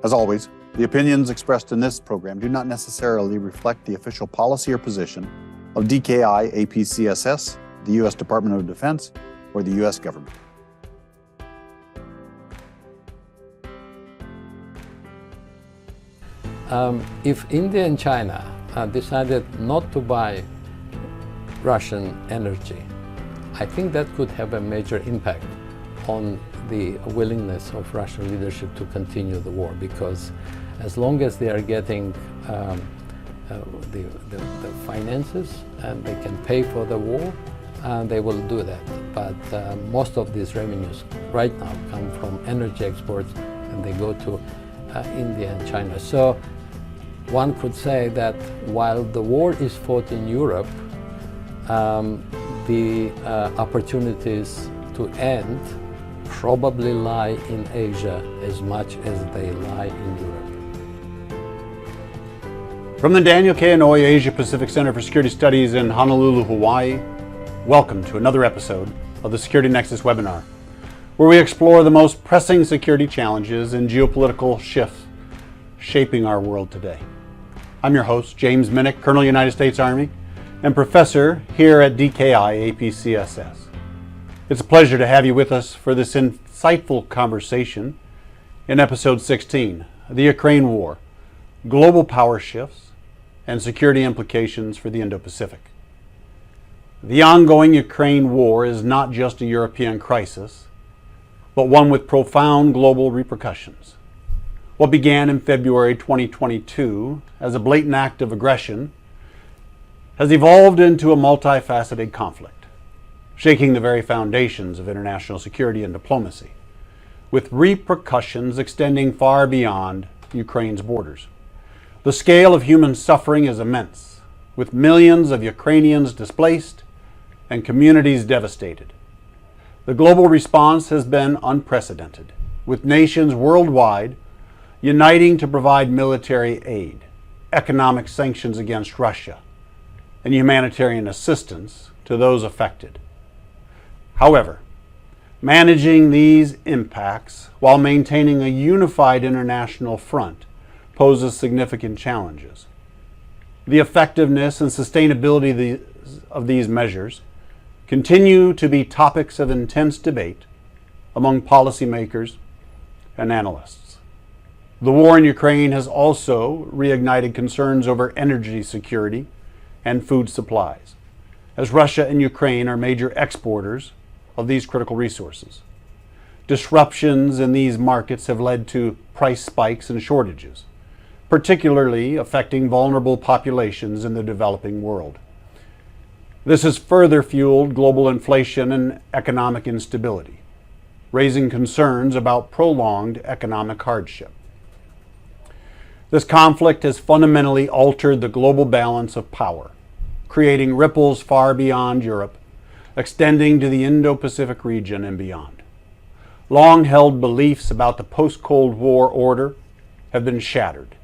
As always, the opinions expressed in this program do not necessarily reflect the official policy or position of DKI APCSS, the U.S. Department of Defense, or the U.S. government. If India and China decided not to buy Russian energy, I think that could have a major impact on the willingness of Russian leadership to continue the war, because as long as they are getting the finances and they can pay for the war, they will do that. But most of these revenues right now come from energy exports, and they go to India and China. So one could say that while the war is fought in Europe, the opportunities to end probably lie in Asia as much as they lie in Europe. From the Daniel K. Inouye Asia-Pacific Center for Security Studies in Honolulu, Hawaii, welcome to another episode of the Security Nexus Webinar, where we explore the most pressing security challenges and geopolitical shifts shaping our world today. I'm your host, James Minnich, Colonel United States Army, and professor here at DKI APCSS. It's a pleasure to have you with us for this insightful conversation in episode 16, the Ukraine War, Global Power Shifts, and Security Implications for the Indo-Pacific. The ongoing Ukraine war is not just a European crisis, but one with profound global repercussions. What began in February 2022 as a blatant act of aggression has evolved into a multifaceted conflict, shaking the very foundations of international security and diplomacy, with repercussions extending far beyond Ukraine's borders. The scale of human suffering is immense, with millions of Ukrainians displaced and communities devastated. The global response has been unprecedented, with nations worldwide uniting to provide military aid, economic sanctions against Russia, and humanitarian assistance to those affected. However, managing these impacts while maintaining a unified international front poses significant challenges. The effectiveness and sustainability of these measures continue to be topics of intense debate among policymakers and analysts. The war in Ukraine has also reignited concerns over energy security and food supplies, as Russia and Ukraine are major exporters of these critical resources. Disruptions in these markets have led to price spikes and shortages, particularly affecting vulnerable populations in the developing world. This has further fueled global inflation and economic instability, raising concerns about prolonged economic hardship. This conflict has fundamentally altered the global balance of power, creating ripples far beyond Europe, extending to the Indo-Pacific region and beyond. Long-held beliefs about the post-Cold War order have been shattered.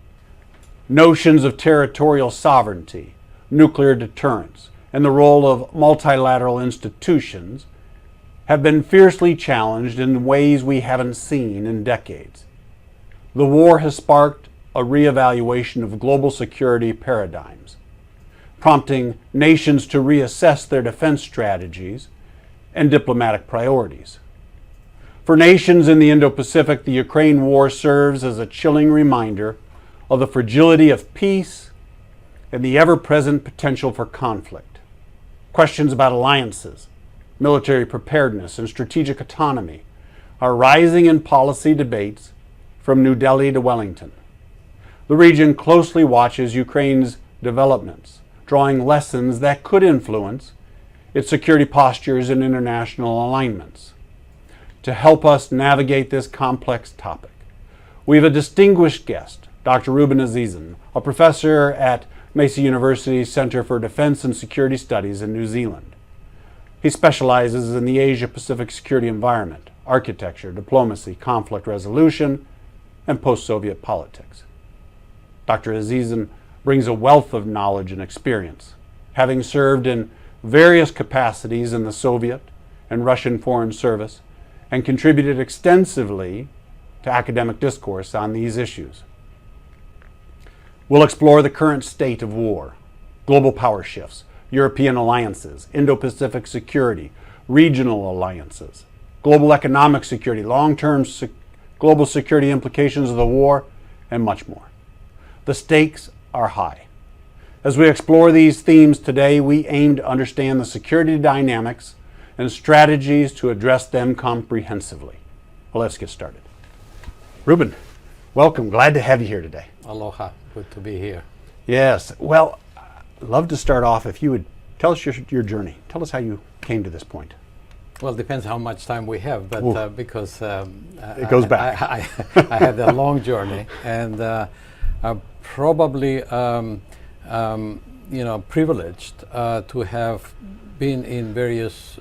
Notions of territorial sovereignty, nuclear deterrence, and the role of multilateral institutions have been fiercely challenged in ways we haven't seen in decades. The war has sparked a reevaluation of global security paradigms, prompting nations to reassess their defense strategies and diplomatic priorities. For nations in the Indo-Pacific, the Ukraine war serves as a chilling reminder of the fragility of peace and the ever-present potential for conflict. Questions about alliances, military preparedness, and strategic autonomy are rising in policy debates from New Delhi to Wellington. The region closely watches Ukraine's developments, drawing lessons that could influence its security postures and international alignments. To help us navigate this complex topic, we have a distinguished guest, Dr. Rouben Azizian, a professor at Massey University's Center for Defense and Security Studies in New Zealand. He specializes in the Asia-Pacific security environment, architecture, diplomacy, conflict resolution, and post-Soviet politics. Dr. Azizian brings a wealth of knowledge and experience, having served in various capacities in the Soviet and Russian Foreign Service, and contributed extensively to academic discourse on these issues. We'll explore the current state of war, global power shifts, European alliances, Indo-Pacific security, regional alliances, global economic security, long-term global security implications of the war, and much more. The stakes are high. As we explore these themes today, we aim to understand the security dynamics and strategies to address them comprehensively. Well, let's get started. Rouben, welcome. Glad to have you here today. Aloha. Good to be here. Yes. Well, I'd love to start off if you would tell us your journey. Tell us how you came to this point. Well, it depends how much time we have, but because it goes back. I had a long journey, and probably privileged to have been in various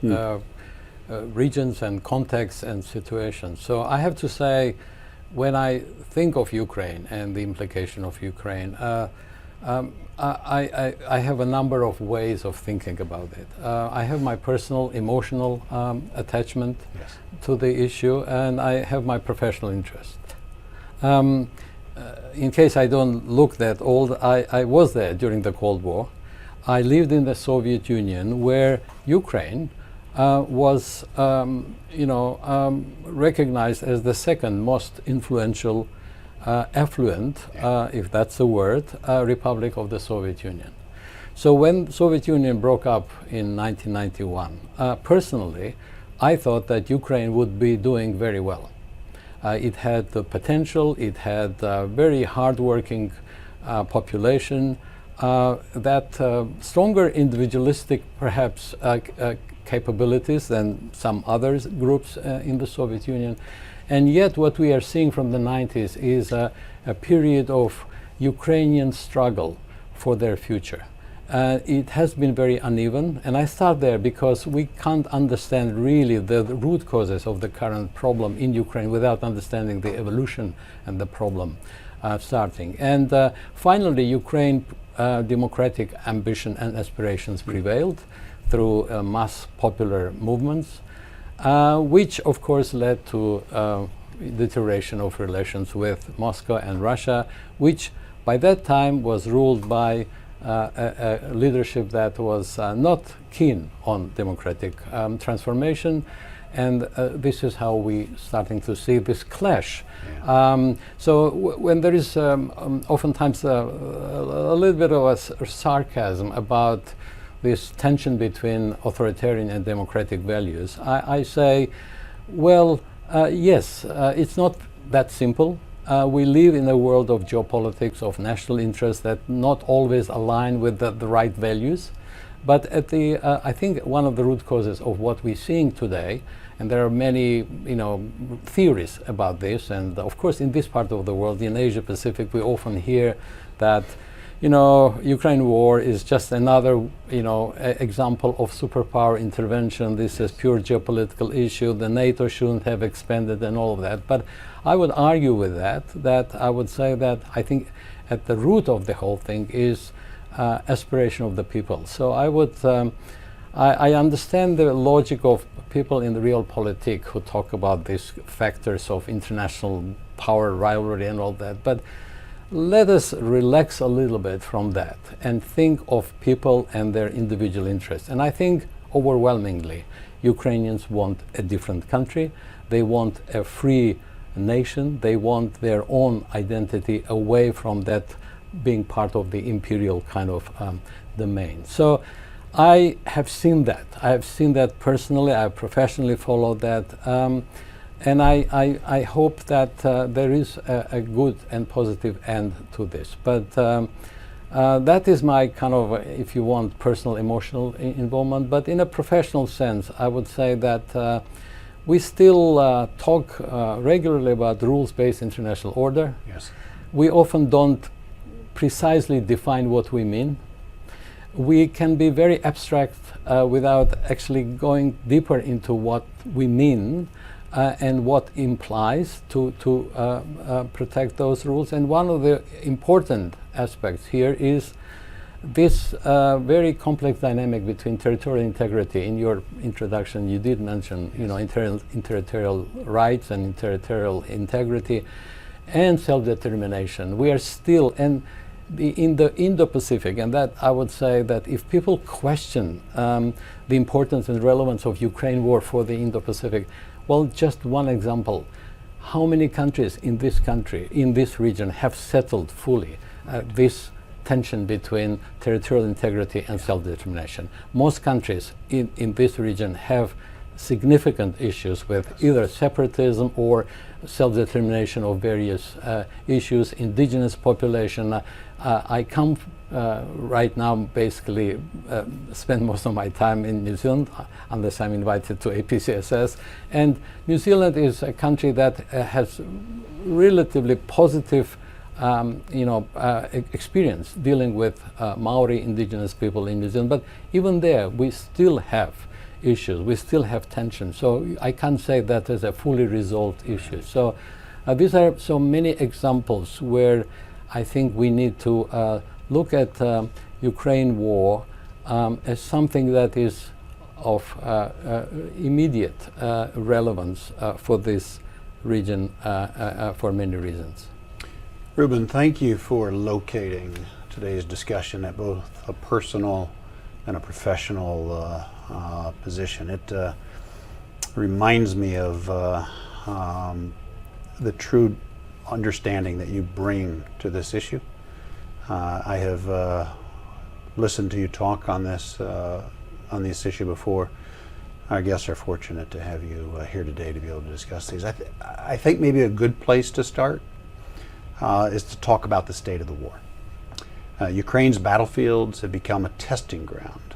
regions and contexts and situations. So I have to say, when I think of Ukraine and the implication of Ukraine, I have a number of ways of thinking about it. I have my personal emotional attachment to the issue, and I have my professional interest. In case I don't look that old, I was there during the Cold War. I lived in the Soviet Union, where Ukraine was recognized as the second most influential, affluent, if that's the word, republic of the Soviet Union. So when Soviet Union broke up in 1991, personally, I thought that Ukraine would be doing very well. It had the potential, it had a very hardworking population, that stronger individualistic, perhaps, capabilities than some other groups in the Soviet Union. And yet what we are seeing from the 90s is a period of Ukrainian struggle for their future. It has been very uneven, and I start there because we can't understand really the root causes of the current problem in Ukraine without understanding the evolution and the problem starting. And finally, Ukraine democratic ambition and aspirations prevailed through mass popular movements, which of course led to deterioration of relations with Moscow and Russia, which by that time was ruled by a leadership that was not keen on democratic transformation. And this is how we starting to see this clash. So when there is oftentimes a little bit of a sarcasm about this tension between authoritarian and democratic values, I say, well, yes, it's not that simple. We live in a world of geopolitics, of national interests that not always align with the right values. But at the, I think one of the root causes of what we're seeing today, and there are many, theories about this, and of course in this part of the world, in Asia-Pacific, we often hear that, Ukraine war is just another, example of superpower intervention. This is pure geopolitical issue. The NATO shouldn't have expanded and all of that. But I would argue with that I would say that I think at the root of the whole thing is aspiration of the people. So I would, I understand the logic of people in the realpolitik who talk about these factors of international power rivalry and all that, but let us relax a little bit from that and think of people and their individual interests. And I think overwhelmingly Ukrainians want a different country. They want a free nation. They want their own identity away from that being part of the imperial kind of domain. So I have seen that. I have seen that personally. I have professionally followed that. And I hope that there is a good and positive end to this. But that is my kind of, if you want, personal, emotional involvement. But in a professional sense, I would say that we still talk regularly about rules-based international order. Yes. We often don't precisely define what we mean. We can be very abstract without actually going deeper into what we mean and what implies to protect those rules. And one of the important aspects here is this very complex dynamic between territorial integrity, in your introduction you did mention, you know, territorial rights and territorial integrity and self-determination. We are still, and in the Indo-Pacific, and that I would say that if people question the importance and relevance of Ukraine war for the Indo-Pacific, well, just one example. How many countries in this region have settled fully this tension between territorial integrity and self-determination? Most countries in this region have significant issues with either separatism or self-determination of various issues, indigenous population. I come right now, basically spend most of my time in New Zealand, unless I'm invited to APCSS. And New Zealand is a country that has relatively positive experience dealing with Maori indigenous people in New Zealand. But even there, we still have issues. We still have tension. So I can't say that as a fully resolved issue. So these are so many examples where I think we need to look at Ukraine war as something that is of immediate relevance for this region for many reasons. Rouben, thank you for locating today's discussion at both a personal and a professional position. It reminds me of the true understanding that you bring to this issue. I have listened to you talk on this issue before. Our guests are fortunate to have you here today to be able to discuss these. I think maybe a good place to start is to talk about the state of the war. Ukraine's battlefields have become a testing ground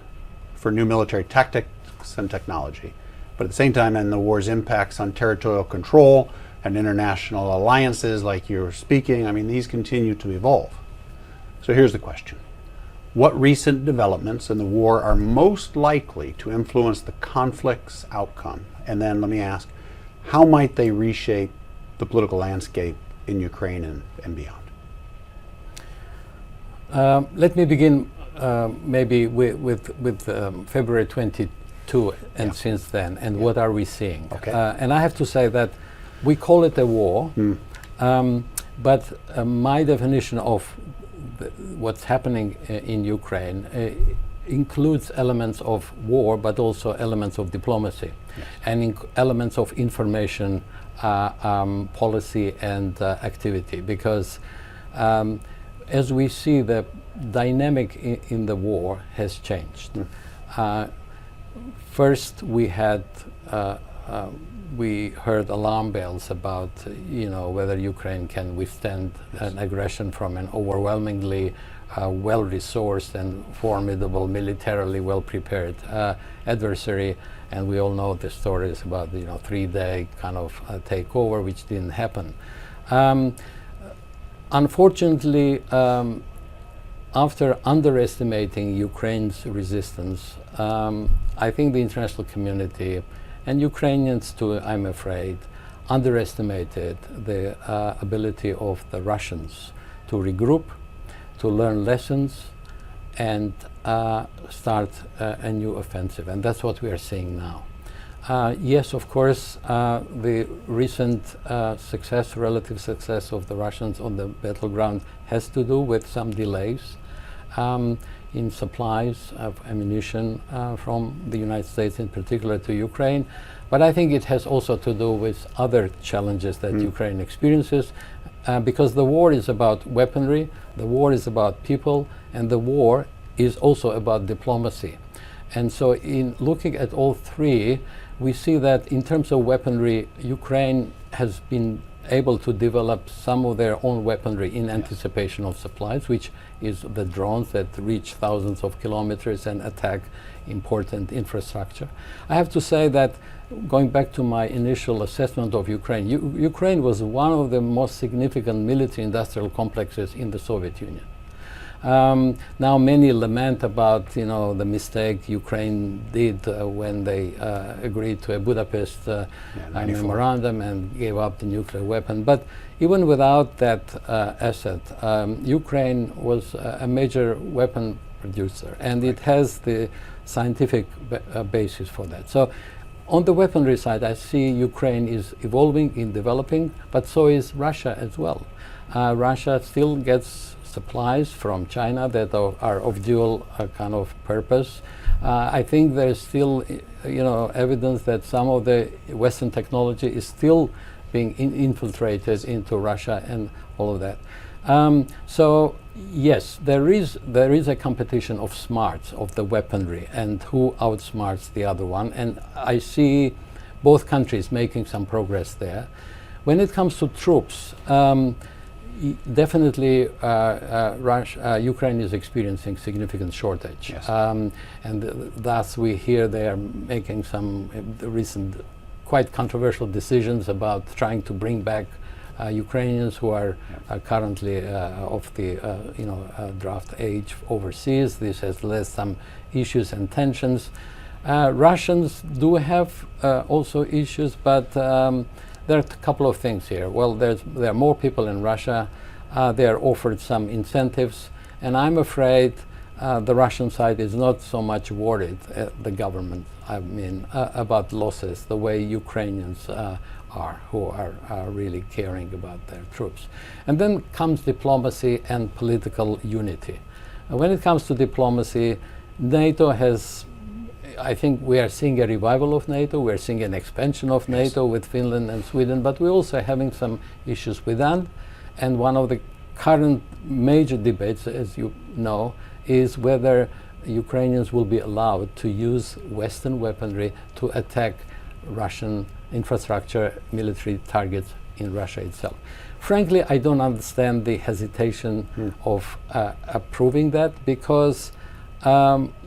for new military tactics and technology, but at the same time, and the war's impacts on territorial control and international alliances like you're speaking, I mean, these continue to evolve. So here's the question. What recent developments in the war are most likely to influence the conflict's outcome? And then let me ask, how might they reshape the political landscape in Ukraine and beyond? Let me begin maybe with February 22 and since then, and what are we seeing? Okay. And I have to say that we call it a war, but my definition of what's happening in Ukraine includes elements of war, but also elements of diplomacy, and elements of information policy and activity, because as we see, the dynamic in the war has changed. First, we heard alarm bells about whether Ukraine can withstand an aggression from an overwhelmingly well-resourced and formidable, militarily well-prepared adversary. And we all know the stories about the 3-day kind of takeover, which didn't happen. Unfortunately, after underestimating Ukraine's resistance, I think the international community, and Ukrainians too, I'm afraid, underestimated the ability of the Russians to regroup, to learn lessons, and start a new offensive. And that's what we are seeing now. Yes, of course, the recent relative success of the Russians on the battleground has to do with some delays in supplies of ammunition from the United States, in particular to Ukraine. But I think it has also to do with other challenges that Ukraine experiences, because the war is about weaponry, the war is about people, and the war is also about diplomacy. And so in looking at all three, we see that in terms of weaponry, Ukraine has been able to develop some of their own weaponry in anticipation of supplies, which is the drones that reach thousands of kilometers and attack important infrastructure. I have to say that, going back to my initial assessment of Ukraine, Ukraine was one of the most significant military industrial complexes in the Soviet Union. Now many lament about the mistake Ukraine did when they agreed to a Budapest memorandum and gave up the nuclear weapon. But even without that asset, Ukraine was a major weapon producer, and it has the scientific basis for that. So on the weaponry side, I see Ukraine is evolving in developing, but so is Russia as well. Russia still gets supplies from China that are of dual kind of purpose. I think there is still, evidence that some of the Western technology is still being infiltrated into Russia and all of that. So yes, there is a competition of smarts of the weaponry and who outsmarts the other one, and I see both countries making some progress there. When it comes to troops, definitely Ukraine is experiencing significant shortage, yes. And thus we hear they are making some recent quite controversial decisions about trying to bring back Ukrainians who are currently of the draft age overseas. This has led some issues and tensions. Russians do have also issues, but there are a couple of things here. Well, there are more people in Russia. They are offered some incentives, and I'm afraid the Russian side is not so much worried, the government, about losses, the way Ukrainians are, who are really caring about their troops. And then comes diplomacy and political unity. When it comes to diplomacy, NATO has, I think we are seeing a revival of NATO, we're seeing an expansion of NATO with Finland and Sweden, but we're also having some issues with that. And one of the current major debates, as you know, is whether Ukrainians will be allowed to use Western weaponry to attack Russian infrastructure, military targets in Russia itself. Frankly, I don't understand the hesitation of approving that, because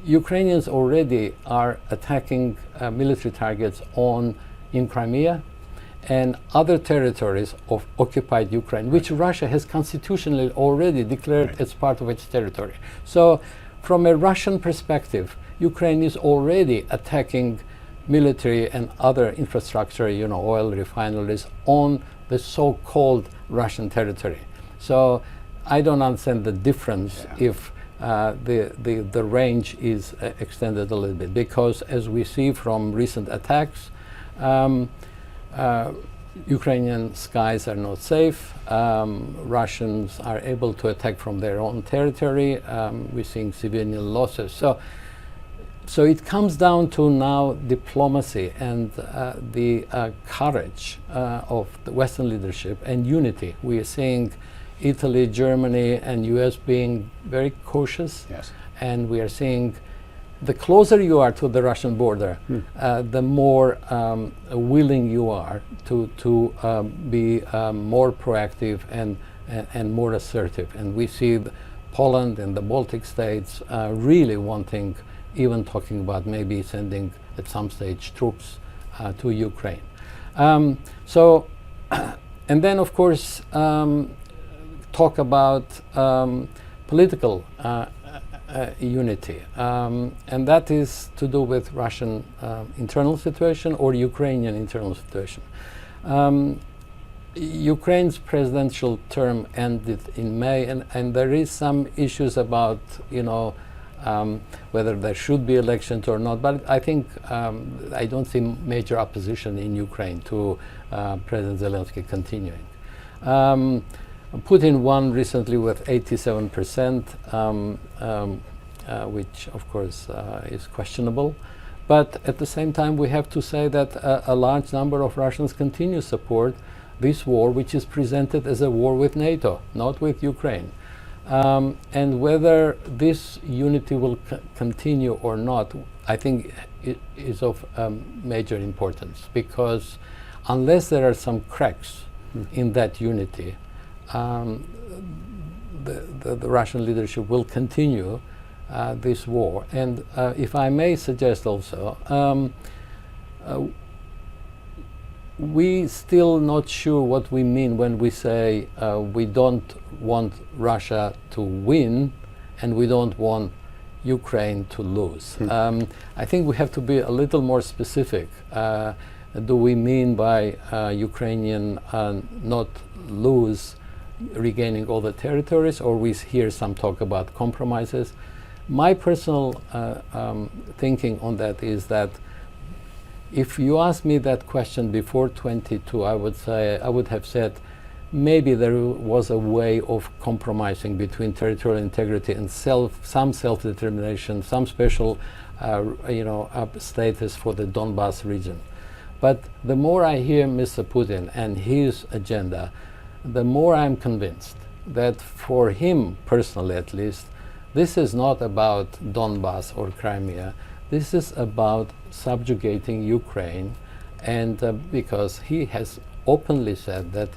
Ukrainians already are attacking military targets in Crimea and other territories of occupied Ukraine, which Russia has constitutionally already declared as part of its territory. So from a Russian perspective, Ukraine is already attacking military and other infrastructure, oil refineries on the so-called Russian territory. So I don't understand the difference if the range is extended a little bit, because as we see from recent attacks, Ukrainian skies are not safe. Russians are able to attack from their own territory. We're seeing civilian losses. So it comes down to now diplomacy and the courage of the Western leadership and unity. We are seeing Italy, Germany, and US being very cautious. Yes. And we are seeing the closer you are to the Russian border, the more willing you are to be more proactive and more assertive. And we see Poland and the Baltic states really wanting, even talking about maybe sending at some stage troops to Ukraine. And then of course talk about political unity, and that is to do with Russian internal situation or Ukrainian internal situation. Ukraine's presidential term ended in May, and there is some issues about whether there should be elections or not. But I think I don't see major opposition in Ukraine to President Zelensky continuing. Putin won recently with 87%, which of course is questionable. But at the same time, we have to say that a large number of Russians continue to support this war, which is presented as a war with NATO, not with Ukraine. And whether this unity will continue or not, I think it is of major importance, because unless there are some cracks in that unity, the Russian leadership will continue this war. And if I may suggest also, we still not sure what we mean when we say we don't want Russia to win and we don't want Ukraine to lose. I think we have to be a little more specific. Do we mean by Ukrainian not lose regaining all the territories, or we hear some talk about compromises? My personal thinking on that is that if you asked me that question before 22, I would have said maybe there was a way of compromising between territorial integrity and some self-determination, some special status for the Donbas region. But the more I hear Mr. Putin and his agenda, the more I'm convinced that for him personally at least, this is not about Donbas or Crimea. This is about subjugating Ukraine, and because he has openly said that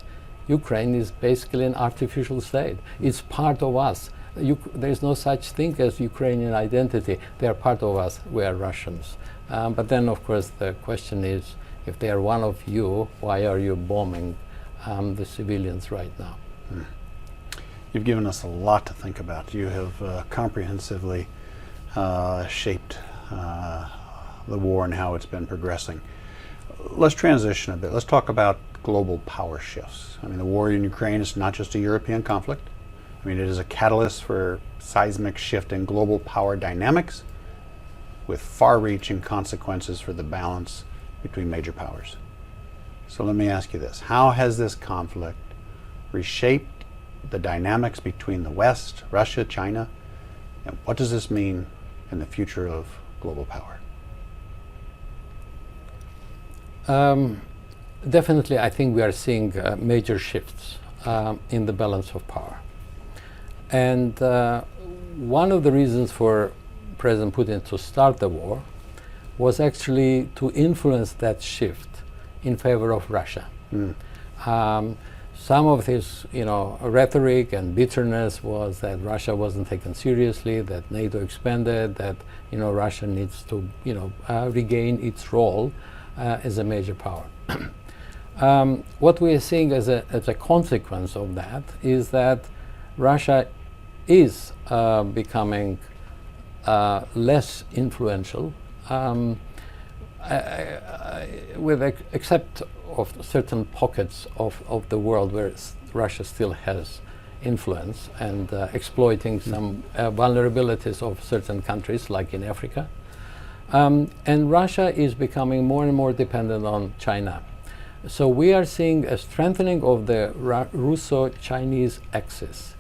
Ukraine is basically an artificial state. It's part of us. There's no such thing as Ukrainian identity. They are part of us. We are Russians. But then, of course, the question is, if they are one of you, why are you bombing the civilians right now? You've given us a lot to think about. You have comprehensively shaped the war and how it's been progressing. Let's transition a bit. Let's talk about global power shifts. I mean, the war in Ukraine is not just a European conflict. I mean, it is a catalyst for seismic shift in global power dynamics with far-reaching consequences for the balance between major powers. So let me ask you this. How has this conflict reshaped the dynamics between the West, Russia, China, and what does this mean in the future of global power? Definitely, I think we are seeing major shifts in the balance of power. And one of the reasons for President Putin to start the war was actually to influence that shift in favor of Russia. Some of his, rhetoric and bitterness was that Russia wasn't taken seriously, that NATO expanded, that Russia needs to regain its role as a major power. What we are seeing as a consequence of that is that Russia is becoming less influential, except of certain pockets of the world where Russia still has influence and exploiting some vulnerabilities of certain countries, like in Africa. And Russia is becoming more and more dependent on China. So we are seeing a strengthening of the Russo-Chinese axis.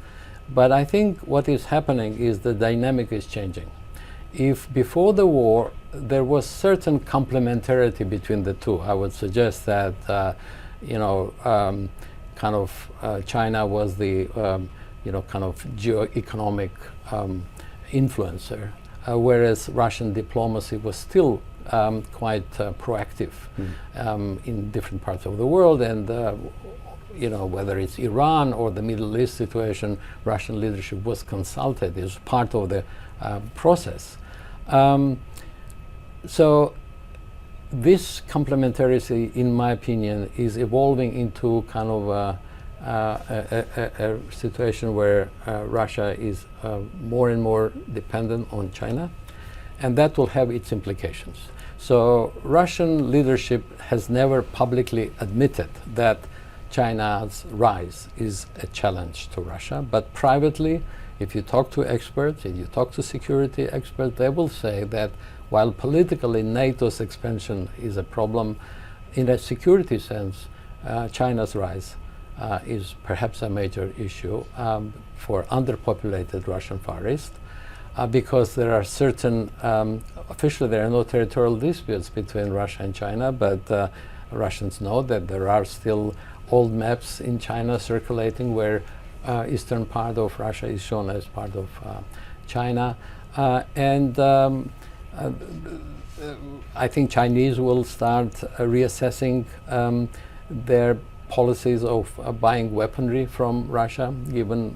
But I think what is happening is the dynamic is changing. If before the war there was certain complementarity between the two, I would suggest that China was the geo-economic influencer, whereas Russian diplomacy was still quite proactive in different parts of the world, and whether it's Iran or the Middle East situation, Russian leadership was consulted as part of the process. So this complementarity, in my opinion, is evolving into kind of a situation where Russia is more and more dependent on China, and that will have its implications. So Russian leadership has never publicly admitted that China's rise is a challenge to Russia, but privately, if you talk to experts, if you talk to security experts, they will say that while politically NATO's expansion is a problem, in a security sense, China's rise is perhaps a major issue for underpopulated Russian Far East, because there are certain, officially there are no territorial disputes between Russia and China, but Russians know that there are still old maps in China circulating where eastern part of Russia is shown as part of China. I think Chinese will start reassessing their policies of buying weaponry from Russia, given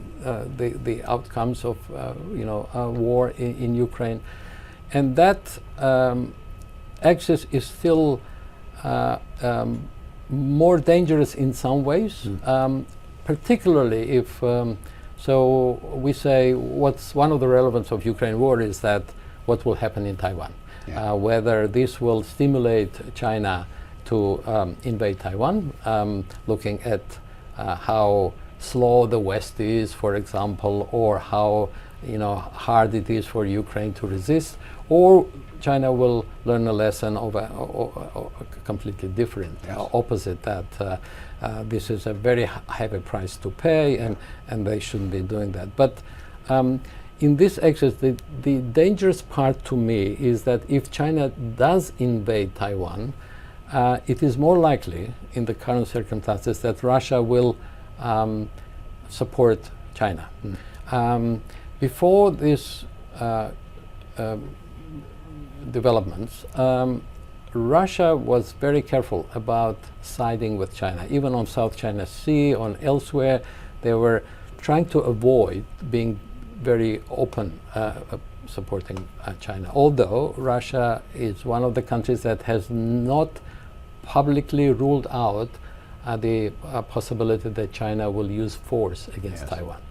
the outcomes of war in Ukraine, and that axis is still more dangerous in some ways, particularly if. So we say what's one of the relevance of Ukraine war is that what will happen in Taiwan, whether this will stimulate China to invade Taiwan, looking at how slow the West is, for example, or how hard it is for Ukraine to resist, or China will learn a lesson of a completely different, opposite, that this is a very heavy price to pay, and they shouldn't be doing that. But in this exercise, the dangerous part to me is that if China does invade Taiwan, it is more likely in the current circumstances that Russia will support China. Before this developments, Russia was very careful about siding with China. Even on South China Sea, on elsewhere, they were trying to avoid being very open supporting China. Although Russia is one of the countries that has not publicly ruled out the possibility that China will use force against Taiwan.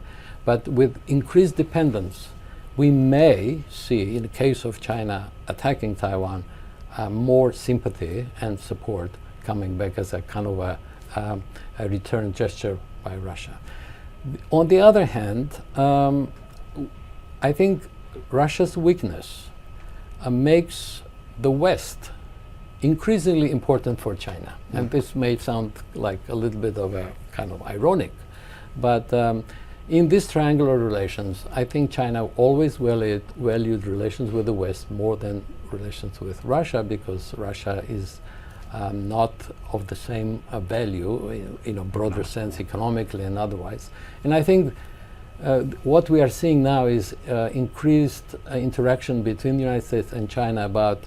But with increased dependence, we may see, in the case of China attacking Taiwan, more sympathy and support coming back as a kind of a return gesture by Russia. On the other hand, I think Russia's weakness makes the West increasingly important for China. And this may sound like a little bit of a kind of ironic, but in these triangular relations, I think China always valued relations with the West more than relations with Russia, because Russia is not of the same value in a broader sense, economically and otherwise. And I think what we are seeing now is increased interaction between the United States and China about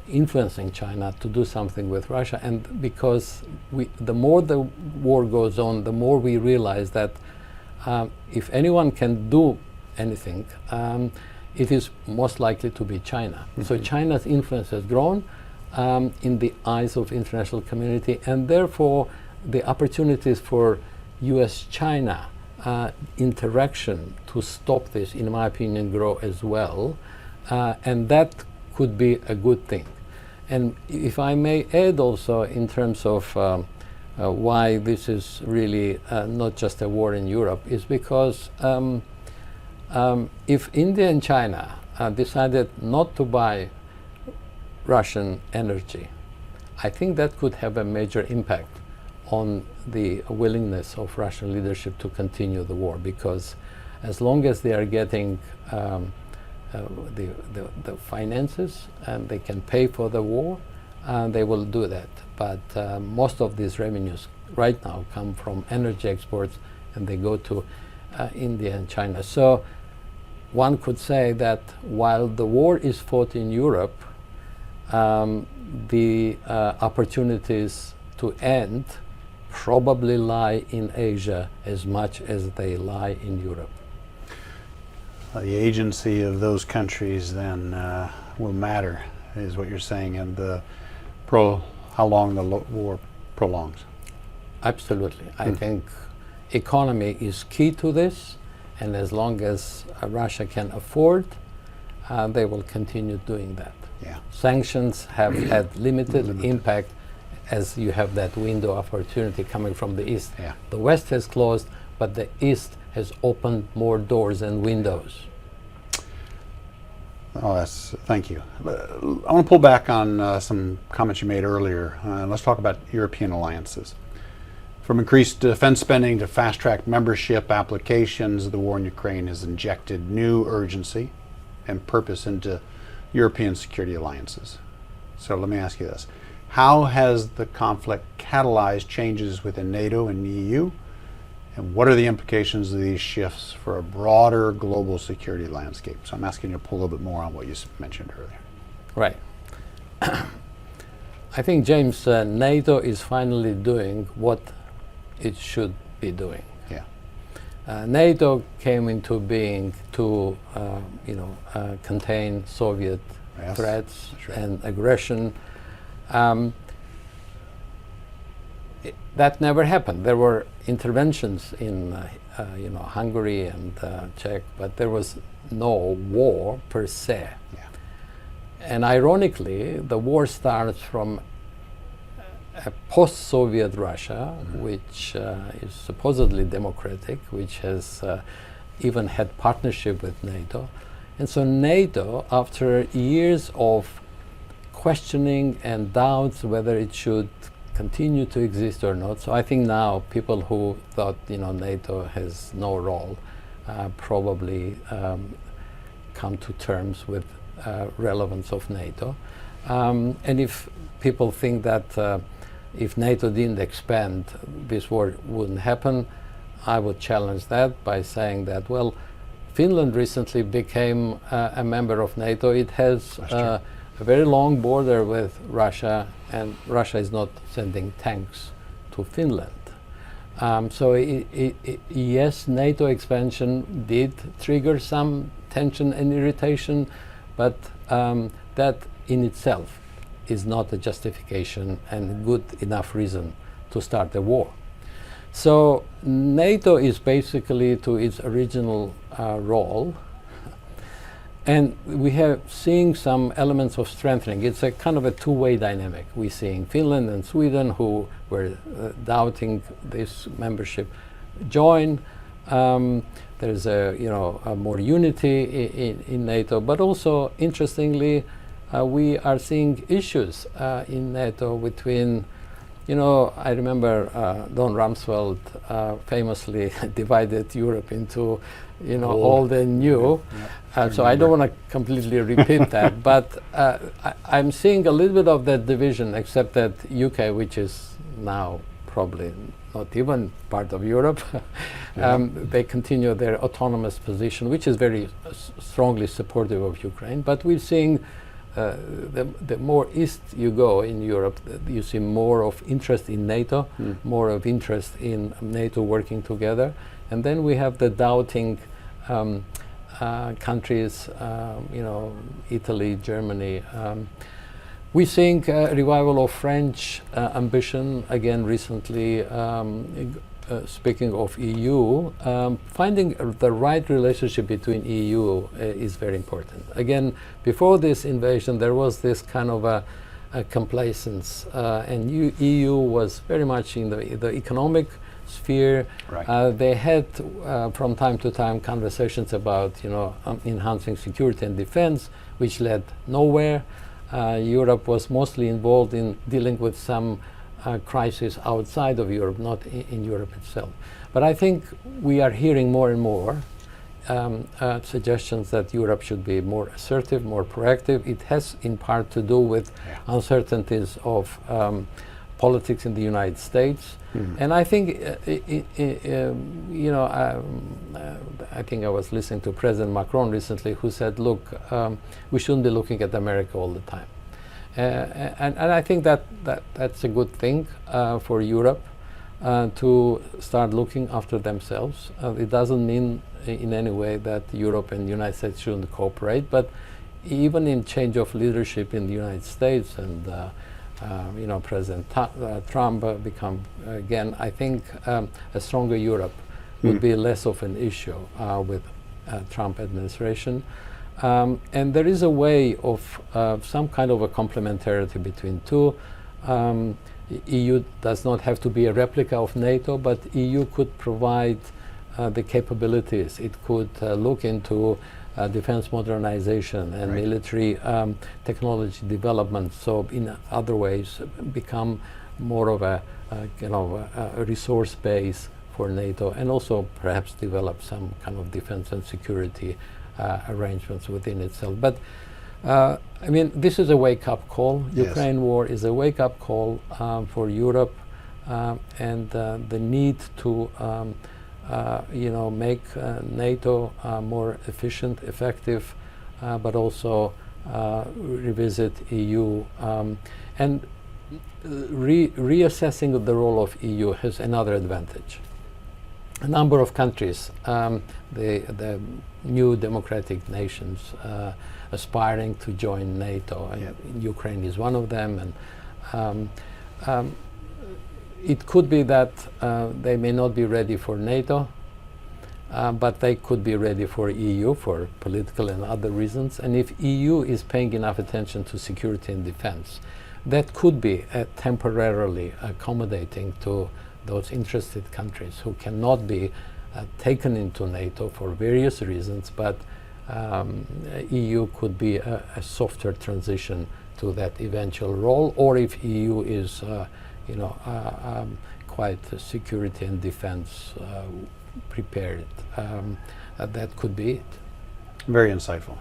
influencing China to do something with Russia. And because the more the war goes on, the more we realize that if anyone can do anything, it is most likely to be China. So China's influence has grown in the eyes of international community, and therefore the opportunities for US-China interaction to stop this, in my opinion, grow as well, and that could be a good thing. And if I may add also, in terms of why this is really not just a war in Europe, is because if India and China decided not to buy Russian energy, I think that could have a major impact on the willingness of Russian leadership to continue the war, because as long as they are getting the finances and they can pay for the war, they will do that. But most of these revenues right now come from energy exports, and they go to India and China. So one could say that while the war is fought in Europe, the opportunities to end probably lie in Asia as much as they lie in Europe. The agency of those countries then will matter, is what you're saying, and how long the war prolongs. Absolutely. I think economy is key to this, and as long as Russia can afford, they will continue doing that. Yeah. Sanctions have had limited impact, as you have that window of opportunity coming from the East. Yeah. The West has closed, but the East has opened more doors and windows. Thank you. I want to pull back on some comments you made earlier. Let's talk about European alliances. From increased defense spending to fast-track membership applications, the war in Ukraine has injected new urgency and purpose into European security alliances. So let me ask you this. How has the conflict catalyzed changes within NATO and the EU? And what are the implications of these shifts for a broader global security landscape? So I'm asking you to pull a little bit more on what you mentioned earlier. Right. I think, James, NATO is finally doing what it should be doing. Yeah. NATO came into being to, contain Soviet threats and aggression. That never happened. There were interventions in, Hungary and Czech, but there was no war per se. Yeah. And ironically, the war starts from a post-Soviet Russia, which is supposedly democratic, which has even had partnership with NATO. And so NATO, after years of questioning and doubts whether it should continue to exist or not, so I think now people who thought NATO has no role probably come to terms with relevance of NATO. And if people think that if NATO didn't expand, this war wouldn't happen, I would challenge that by saying that, well, Finland recently became a member of NATO. It has a very long border with Russia, and Russia is not sending tanks to Finland. So yes, NATO expansion did trigger some tension and irritation, but that in itself is not a justification and good enough reason to start a war. So NATO is basically to its original role, and we have seeing some elements of strengthening. It's a kind of a two-way dynamic. We're seeing Finland and Sweden, who were doubting this membership, join. There's a more unity in NATO, but also interestingly, we are seeing issues in NATO between. I remember Don Rumsfeld famously divided Europe into, old and new. So I don't want to completely repeat that, but I'm seeing a little bit of that division, except that UK, which is now probably not even part of Europe, they continue their autonomous position, which is very strongly supportive of Ukraine. But we're seeing the more east you go in Europe, you see more of interest in NATO, more of interest in NATO working together. And then we have the doubting countries, Italy, Germany. We're seeing a revival of French ambition, again recently. Speaking of EU, finding the right relationship between EU is very important. Again, before this invasion, there was this kind of a complacence, and EU was very much in the economic sphere. Right. They had, from time to time, conversations about enhancing security and defense, which led nowhere. Europe was mostly involved in dealing with some crisis outside of Europe, not in Europe itself. But I think we are hearing more and more suggestions that Europe should be more assertive, more proactive. It has in part to do with uncertainties of politics in the United States. And I think, I think I was listening to President Macron recently, who said, look, we shouldn't be looking at America all the time. And I think that's a good thing for Europe to start looking after themselves. It doesn't mean in any way that Europe and the United States shouldn't cooperate, but even in change of leadership in the United States and President Trump become again, I think a stronger Europe would be less of an issue with Trump administration. And there is a way of some kind of a complementarity between two. EU does not have to be a replica of NATO, but EU could provide the capabilities. It could look into defense modernization and military technology development. So in other ways, become more of a resource base for NATO, and also perhaps develop some kind of defense and security arrangements within itself. But this is a wake-up call. Yes. Ukraine war is a wake-up call for Europe, and the need to make NATO more efficient, effective, but also revisit EU. And reassessing the role of EU has another advantage. A number of countries, the new democratic nations aspiring to join NATO, and Ukraine is one of them, and it could be that they may not be ready for NATO, but they could be ready for EU for political and other reasons. And if EU is paying enough attention to security and defense, that could be temporarily accommodating to those interested countries who cannot be taken into NATO for various reasons, but EU could be a softer transition to that eventual role, or if EU is, quite security and defense prepared, that could be it. Very insightful.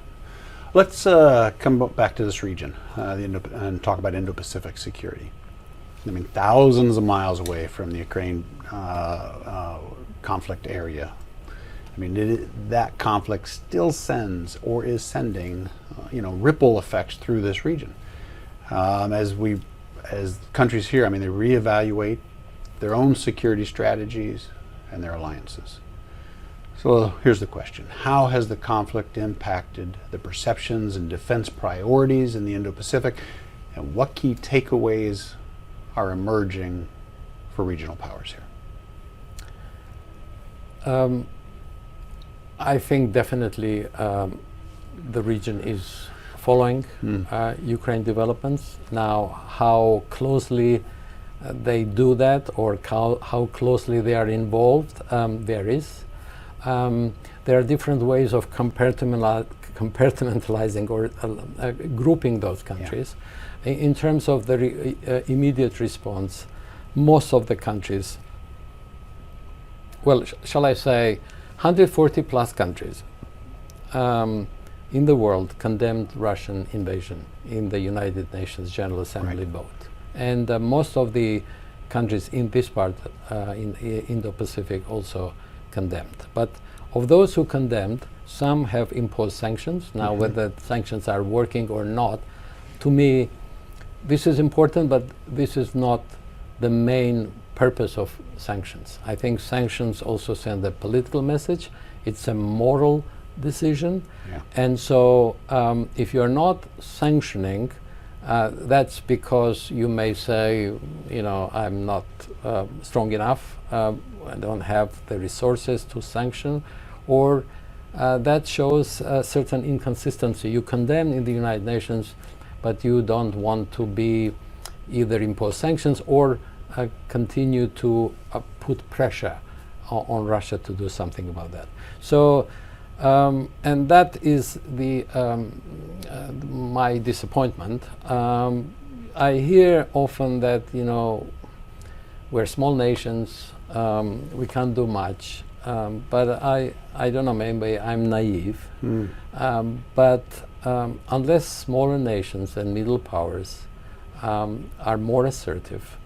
Let's come back to this region and talk about Indo-Pacific security. I mean, thousands of miles away from the Ukraine conflict area. I mean, that conflict still sends or is sending, ripple effects through this region. As countries here, I mean, they reevaluate their own security strategies and their alliances. So here's the question. How has the conflict impacted the perceptions and defense priorities in the Indo-Pacific, and what key takeaways are emerging for regional powers here? I think definitely the region is following Ukraine developments. Now, how closely they do that, or how closely they are involved, varies. There are different ways of compartmentalizing or grouping those countries. Yeah. In terms of the immediate response, most of the countries, well, shall I say, 140 plus countries in the world condemned Russian invasion in the United Nations General Assembly vote. And most of the countries in this part, in Indo-Pacific, also condemned. But of those who condemned, some have imposed sanctions. Now, whether sanctions are working or not, to me, this is important, but this is not the main purpose of sanctions. I think sanctions also send a political message. It's a moral decision. Yeah. And so if you're not sanctioning, that's because you may say, I'm not strong enough, I don't have the resources to sanction, or that shows a certain inconsistency. You condemn in the United Nations, but you don't want to be either impose sanctions or continue to put pressure on Russia to do something about that. So, and that is the my disappointment. I hear often that we're small nations, we can't do much, but I don't know, maybe I'm naive. But unless smaller nations and middle powers are more assertive,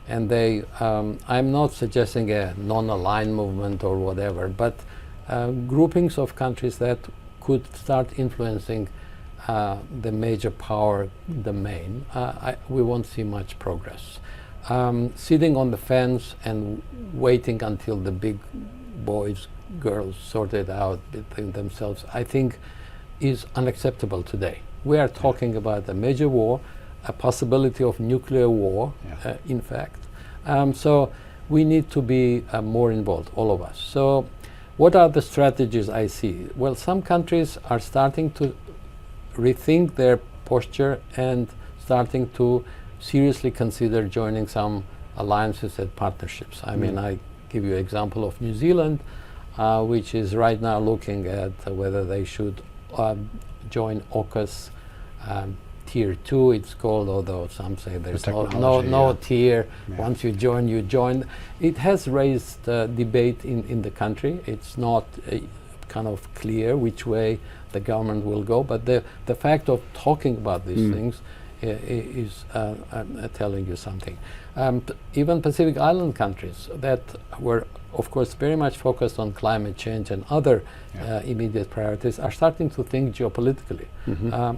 and they, I'm not suggesting a non-aligned movement or whatever, but groupings of countries that could start influencing the major power domain, we won't see much progress. Sitting on the fence and waiting until the big boys, girls sort it out between themselves, I think is unacceptable today. We are talking about a major war, a possibility of nuclear war, in fact. So we need to be more involved, all of us. So what are the strategies I see? Well, some countries are starting to rethink their posture and starting to seriously consider joining some alliances and partnerships. I mean, I give you an example of New Zealand, which is right now looking at whether they should join AUKUS Tier 2, it's called, although some say there's no tier. Yeah. Once you join, you join. It has raised debate in the country. It's not kind of clear which way the government will go, but the fact of talking about these things is telling you something. Even Pacific Island countries that were, of course, very much focused on climate change and other immediate priorities are starting to think geopolitically.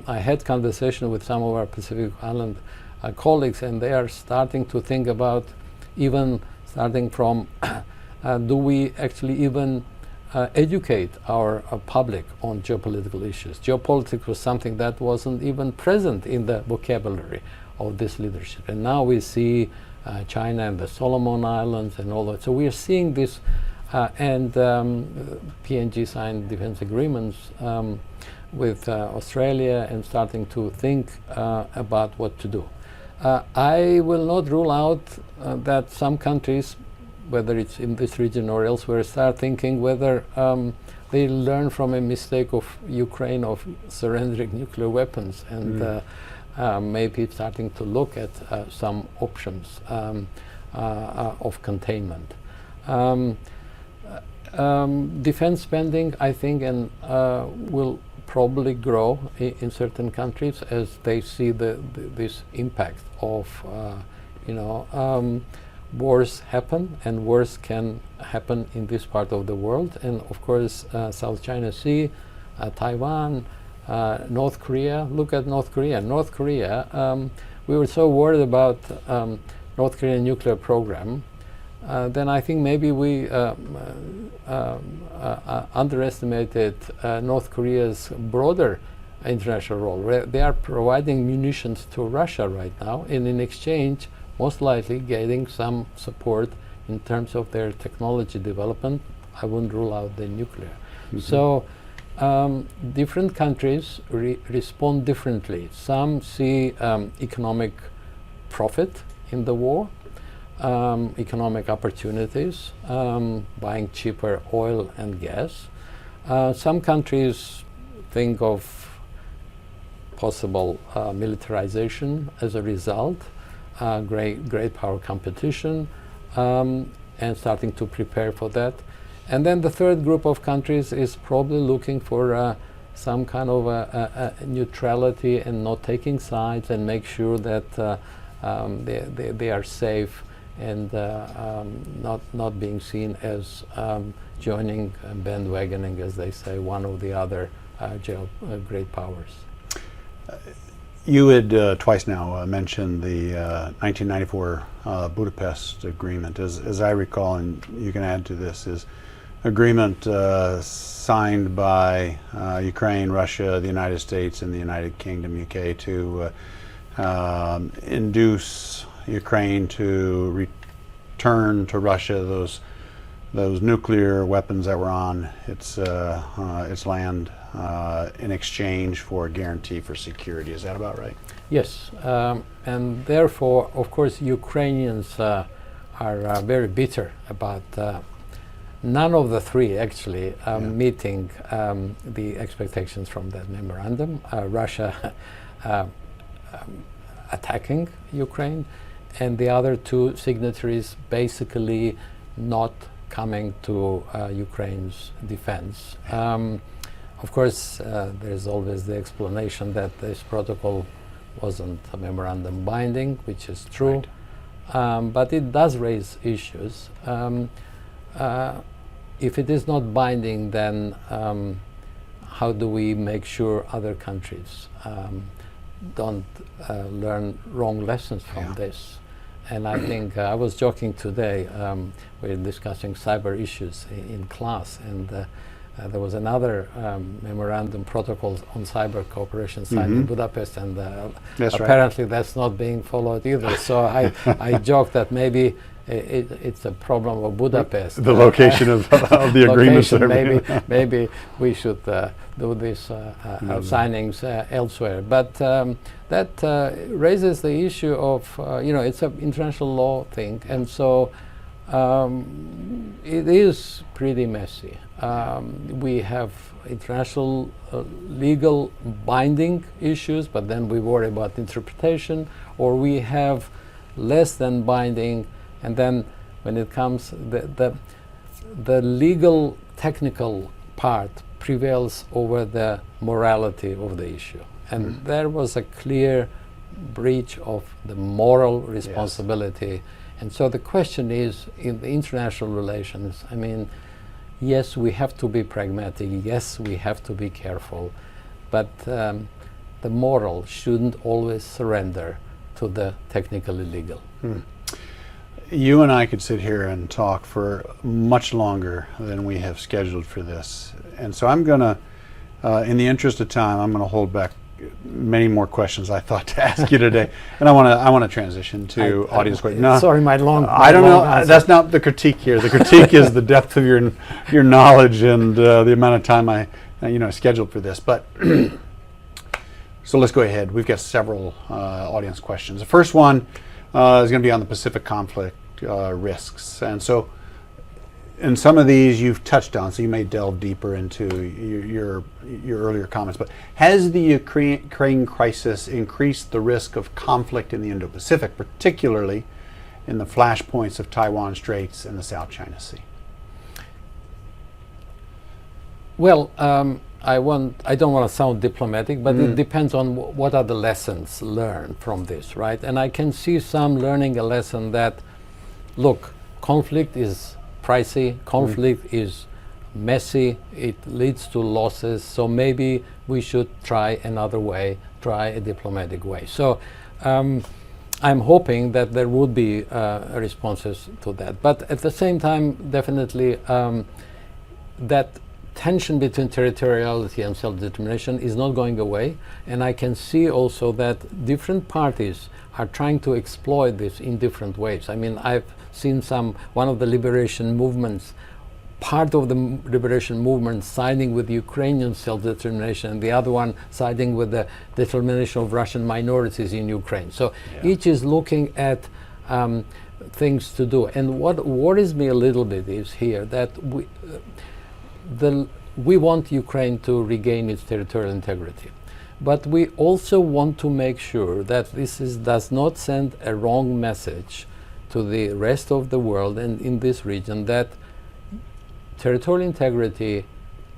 I had conversation with some of our Pacific Island colleagues, and they are starting to think about even starting from do we actually even educate our public on geopolitical issues. Geopolitics was something that wasn't even present in the vocabulary of this leadership. And now we see China and the Solomon Islands and all that. So we are seeing this, and PNG signed defense agreements with Australia and starting to think about what to do. I will not rule out that some countries whether it's in this region or elsewhere, start thinking whether they learn from a mistake of Ukraine of surrendering nuclear weapons, and maybe starting to look at some options of containment. Defense spending, I think, and will probably grow in certain countries as they see this impact of wars happen, and wars can happen in this part of the world, and of course South China Sea, Taiwan, North Korea. Look at North Korea. North Korea, we were so worried about North Korean nuclear program, then I think maybe we underestimated North Korea's broader international role. They are providing munitions to Russia right now, and in exchange, most likely getting some support in terms of their technology development. I wouldn't rule out the nuclear. So different countries respond differently. Some see economic profit in the war, economic opportunities, buying cheaper oil and gas. Some countries think of possible militarization as a result, great power competition, and starting to prepare for that. And then the third group of countries is probably looking for some kind of a neutrality and not taking sides, and make sure that they are safe and not being seen as joining and bandwagoning, as they say, one of the other great powers. You had twice now mentioned the 1994 Budapest Agreement. As I recall, and you can add to this, is agreement signed by Ukraine, Russia, the United States, and the United Kingdom, UK, to induce Ukraine to return to Russia those nuclear weapons that were on its land in exchange for a guarantee for security. Is that about right? Yes, and therefore, of course, Ukrainians are very bitter about none of the three actually meeting the expectations from that memorandum. Russia attacking Ukraine, and the other two signatories basically not coming to Ukraine's defense. Of course, there's always the explanation that this protocol wasn't a memorandum binding, which is true, but it does raise issues. If it is not binding, then how do we make sure other countries don't learn wrong lessons from this? And I think I was joking today, we were discussing cyber issues in class, and there was another memorandum protocol on cyber cooperation signed in Budapest, and apparently that's not being followed either. So I joked that maybe it's a problem of Budapest. The location of the agreements. Maybe we should do these signings elsewhere. But that raises the issue of, it's an international law thing, and so it is pretty messy. We have international legal binding issues, but then we worry about interpretation, or we have less than binding, and then when it comes, the legal technical part prevails over the morality of the issue. And there was a clear breach of the moral responsibility. And so the question is, in the international relations, I mean, yes, we have to be pragmatic, yes, we have to be careful, but the moral shouldn't always surrender to the technically legal. You and I could sit here and talk for much longer than we have scheduled for this. And so I'm going to, in the interest of time, I'm going to hold back many more questions I thought to ask you today. And I want to transition to audience questions. No, sorry, my long I don't know. answer. That's not the critique here. The critique is the depth of your knowledge and the amount of time I scheduled for this. But so let's go ahead. We've got several audience questions. The first one is going to be on the Pacific conflict risks. And so, and some of these you've touched on, so you may delve deeper into your earlier comments. But has the Ukraine crisis increased the risk of conflict in the Indo-Pacific, particularly in the flashpoints of Taiwan Straits and the South China Sea? Well, I don't want to sound diplomatic, but it depends on what are the lessons learned from this, right? And I can see some learning a lesson that, look, conflict is pricey, conflict is messy, it leads to losses, so maybe we should try another way, try a diplomatic way. So I'm hoping that there would be responses to that. But at the same time, definitely that tension between territoriality and self-determination is not going away, and I can see also that different parties are trying to exploit this in different ways. I mean, I've seen one of the liberation movements, part of the liberation movement siding with Ukrainian self-determination, and the other one siding with the determination of Russian minorities in Ukraine. So each is looking at things to do. And what worries me a little bit is here that we want Ukraine to regain its territorial integrity. But we also want to make sure that this does not send a wrong message to the rest of the world and in this region that territorial integrity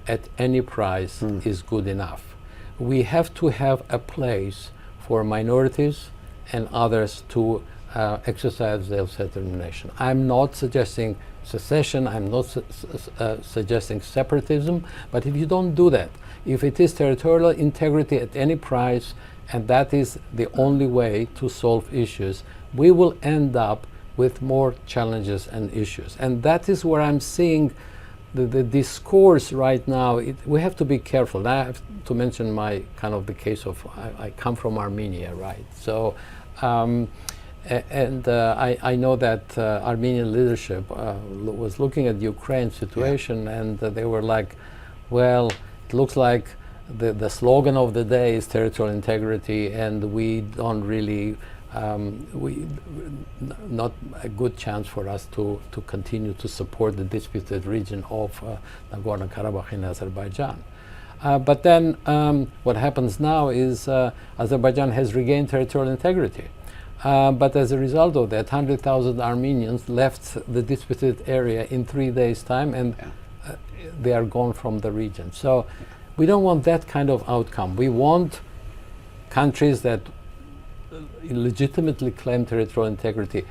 at any price is good enough. We have to have a place for minorities and others to exercise their self-determination. I'm not suggesting secession, I'm not suggesting separatism, but if you don't do that, if it is territorial integrity at any price, and that is the only way to solve issues, we will end up with more challenges and issues. And that is where I'm seeing the discourse right now. We have to be careful. Now I have to mention my kind of the case of, I come from Armenia, right? So, I know that Armenian leadership was looking at the Ukraine situation, and they were like, well, it looks like the slogan of the day is territorial integrity, and we don't really, not a good chance for us to continue to support the disputed region of Nagorno-Karabakh in Azerbaijan. But then what happens now is Azerbaijan has regained territorial integrity. But as a result of that, 100,000 Armenians left the disputed area in 3 days' time, and they are gone from the region. So we don't want that kind of outcome. We want countries that legitimately claim territorial integrity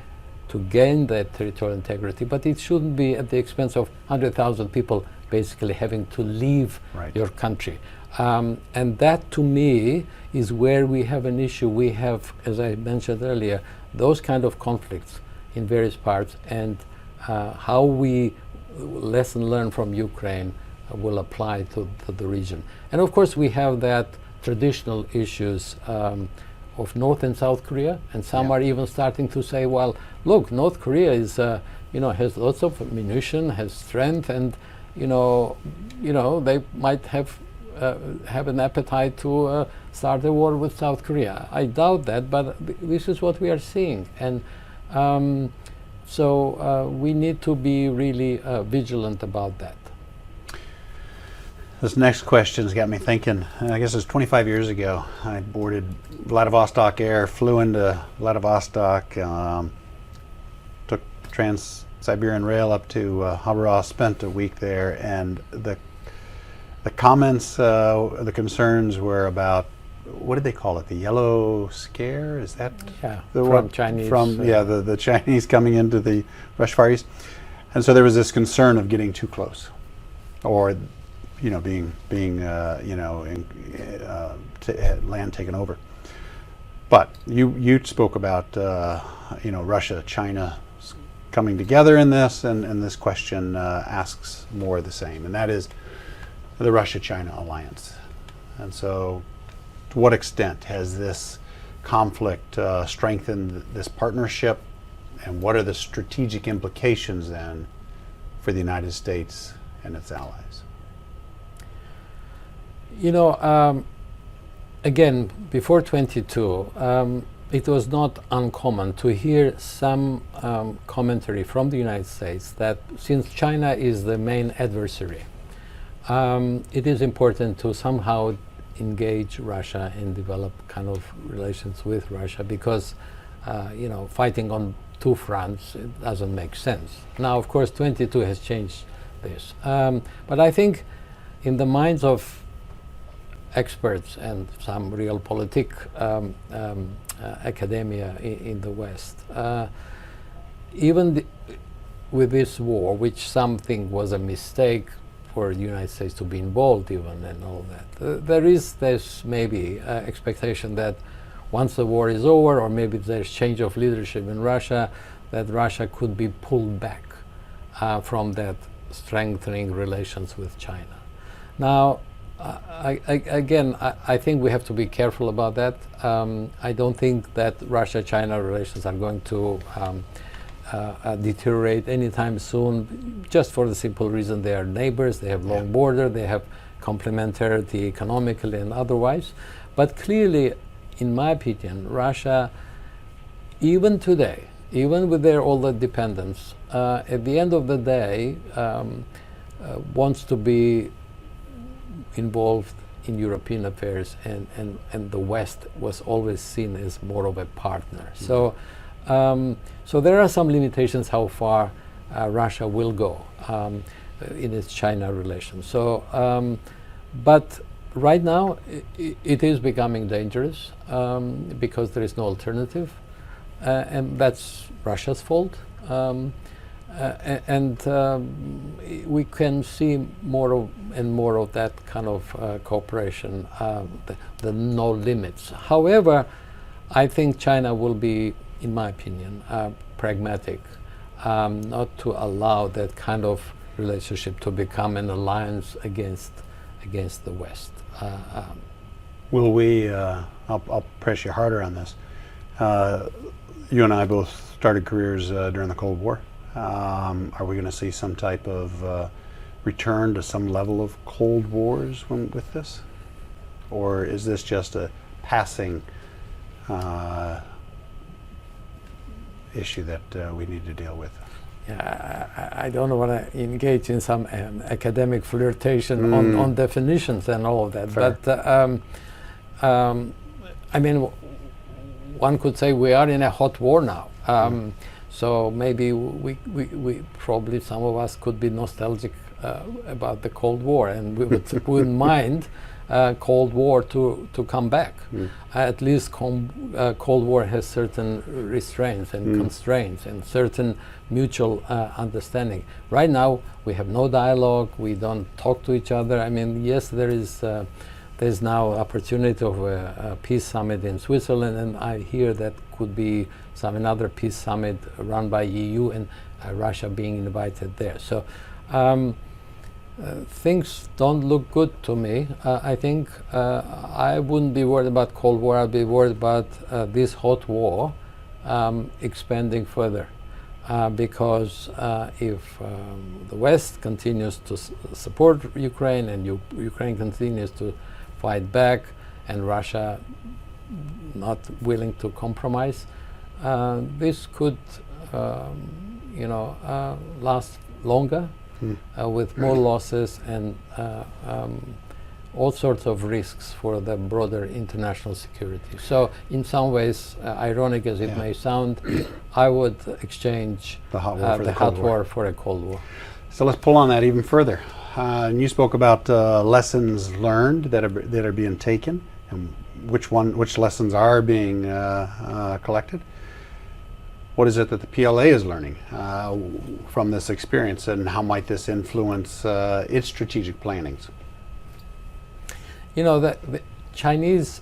to gain that territorial integrity, but it shouldn't be at the expense of 100,000 people basically having to leave your country. And that, to me, is where we have an issue. We have, as I mentioned earlier, those kind of conflicts in various parts, and how we lesson learned from Ukraine will apply to the region. And of course, we have that traditional issues of North and South Korea, and some are even starting to say, well, look, North Korea is, has lots of ammunition, has strength, and they might have an appetite to start a war with South Korea. I doubt that, but this is what we are seeing. And so we need to be really vigilant about that. This next question's got me thinking. I guess it was 25 years ago. I boarded Vladivostok Air, flew into Vladivostok, took Trans-Siberian Rail up to Khabarovsk, spent a week there, and the comments, the concerns were about, what did they call it? The yellow scare? Is that from Chinese? The Chinese coming into the Russian Far East, and so there was this concern of getting too close, or being land taken over. But you spoke about Russia, China coming together in this, and this question asks more of the same, and that is the Russia-China alliance. And so, to what extent has this conflict strengthened this partnership, and what are the strategic implications then for the United States and its allies? Again, before 22, it was not uncommon to hear some commentary from the United States that since China is the main adversary, it is important to somehow engage Russia and develop kind of relations with Russia because, fighting on two fronts, it doesn't make sense. Now, of course, 22 has changed this. But I think in the minds of experts and some realpolitik academia in the West, even with this war, which some think was a mistake for the United States to be involved even and all that, there is this maybe expectation that once the war is over, or maybe there's change of leadership in Russia, that Russia could be pulled back from that strengthening relations with China. Now, I think we have to be careful about that. I don't think that Russia-China relations are going to deteriorate anytime soon, just for the simple reason they are neighbors, they have long border, they have complementarity economically and otherwise. But clearly, in my opinion, Russia, even today, even with all the dependence, at the end of the day, wants to be involved in European affairs, and the West was always seen as more of a partner. Mm-hmm. So there are some limitations how far Russia will go in its China relations. But right now, it is becoming dangerous because there is no alternative, and that's Russia's fault. We can see more and more of that kind of cooperation, the no limits. However, I think China will be, in my opinion, pragmatic, not to allow that kind of relationship to become an alliance against the West. Will we, I'll press you harder on this. You and I both started careers during the Cold War. Are we going to see some type of return to some level of Cold Wars with this? Or is this just a passing issue that we need to deal with? Yeah, I don't want to engage in some academic flirtation on definitions and all of that. Fair. But I mean, one could say we are in a hot war now. So maybe we probably, some of us could be nostalgic about the Cold War, and we wouldn't mind Cold War to come back. At least Cold War has certain restraints and constraints and certain mutual understanding. Right now, we have no dialogue. We don't talk to each other. I mean, yes, there's now opportunity of a peace summit in Switzerland, and I hear that could be another peace summit run by EU and Russia being invited there. So things don't look good to me. I think I wouldn't be worried about Cold War. I'd be worried about this hot war expanding further. Because if the West continues to support Ukraine and Ukraine continues to fight back, and Russia not willing to compromise, this could, last longer with more losses and all sorts of risks for the broader international security. So, in some ways, ironic as it may sound, I would exchange the hot war for a Cold War. So let's pull on that even further. And you spoke about lessons learned that are being taken, and which lessons are being collected. What is it that the PLA is learning from this experience, and how might this influence its strategic plannings? The Chinese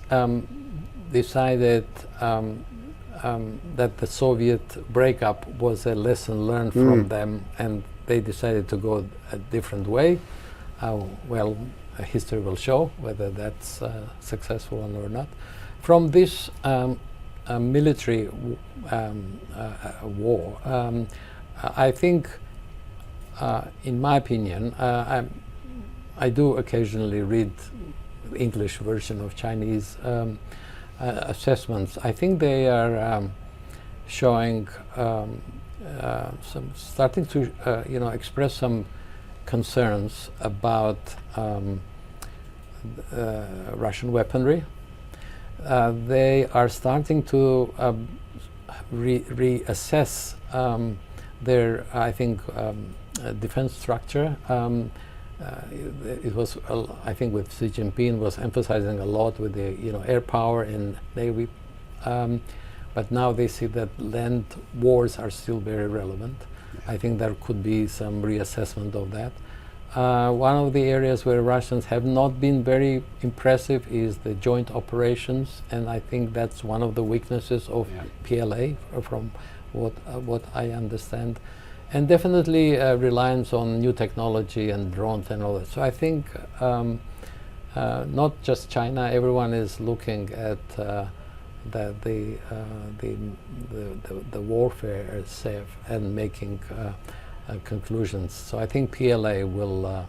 decided that the Soviet breakup was a lesson learned from them, and they decided to go a different way. History will show whether that's successful or not. From this military war, I think, in my opinion, I do occasionally read English version of Chinese assessments, I think they are showing starting to express some concerns about Russian weaponry. They are starting to reassess their, I think, defense structure. It was, I think, with Xi Jinping was emphasizing a lot with the air power and navy, but now they see that land wars are still very relevant. Yeah. I think there could be some reassessment of that. One of the areas where Russians have not been very impressive is the joint operations, and I think that's one of the weaknesses of PLA, from what I understand. And definitely reliance on new technology and drones and all that. So I think not just China, everyone is looking at the warfare itself and making conclusions. So I think PLA will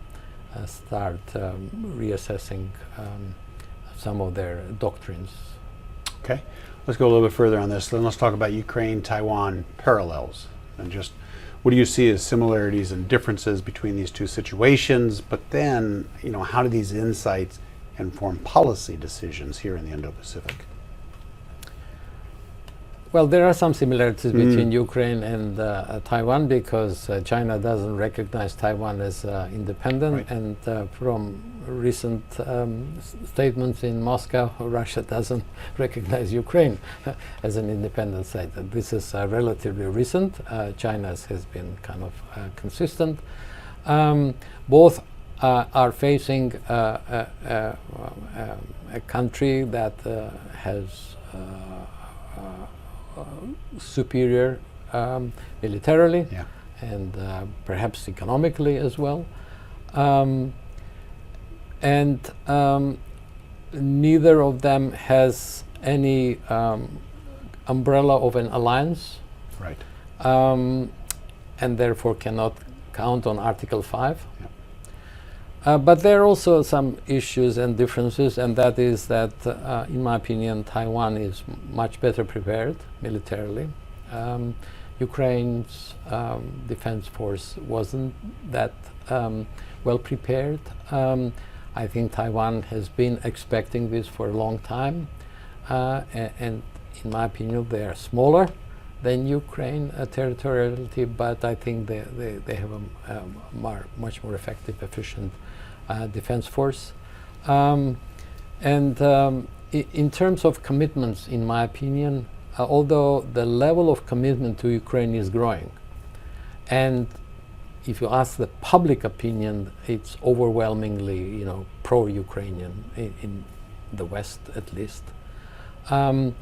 start reassessing some of their doctrines. Okay, let's go a little bit further on this. Then let's talk about Ukraine-Taiwan parallels, and just what do you see as similarities and differences between these two situations? But then, how do these insights inform policy decisions here in the Indo-Pacific? Well, there are some similarities between Ukraine and Taiwan, because China doesn't recognize Taiwan as independent, right. And from recent statements in Moscow, Russia doesn't recognize Ukraine as an independent state. This is relatively recent. China has been kind of consistent. Both are facing a country that has superior militarily, and perhaps economically as well. And neither of them has any umbrella of an alliance, right? And therefore cannot count on Article 5. But there are also some issues and differences, and that is that, in my opinion, Taiwan is much better prepared militarily. Ukraine's defense force wasn't that well prepared. I think Taiwan has been expecting this for a long time, and in my opinion, they are smaller than Ukraine territoriality, but I think they have a much more effective, efficient defense force. And in terms of commitments, in my opinion, although the level of commitment to Ukraine is growing, and if you ask the public opinion, it's overwhelmingly, pro-Ukrainian in the West, at least. From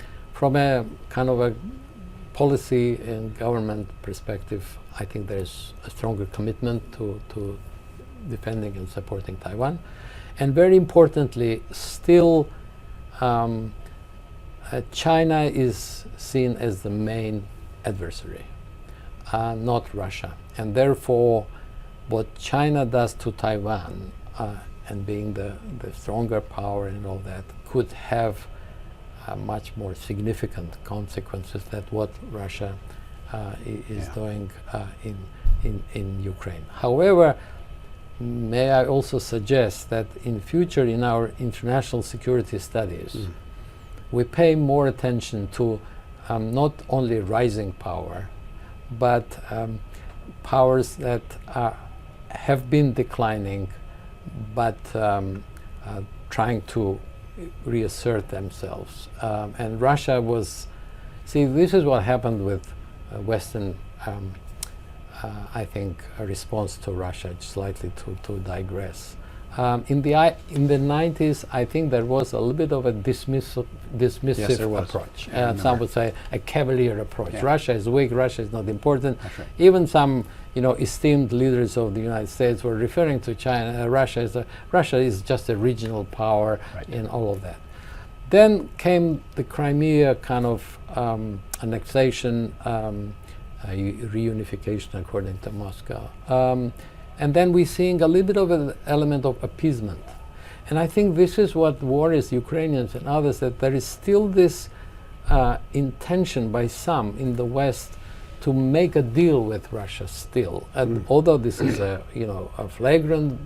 a kind of a policy and government perspective, I think there's a stronger commitment to defending and supporting Taiwan. And very importantly, still China is seen as the main adversary, not Russia. And therefore, what China does to Taiwan, and being the stronger power and all that, could have much more significant consequences than what Russia is doing in Ukraine. However, may I also suggest that in future, in our international security studies, we pay more attention to not only rising power, but powers that have been declining, but trying to reassert themselves. And Russia was, this is what happened with Western, I think, a response to Russia, slightly to digress. In the 90s, I think there was a little bit of a dismissive approach. Some would say a cavalier approach. Yeah. Russia is weak, Russia is not important. Right. Even some esteemed leaders of the United States were referring to China, Russia is just a regional power, right, in all of that. Then came the Crimea kind of annexation, reunification according to Moscow. And then we're seeing a little bit of an element of appeasement. And I think this is what worries Ukrainians and others, that there is still this intention by some in the West to make a deal with Russia still. And although this is a flagrant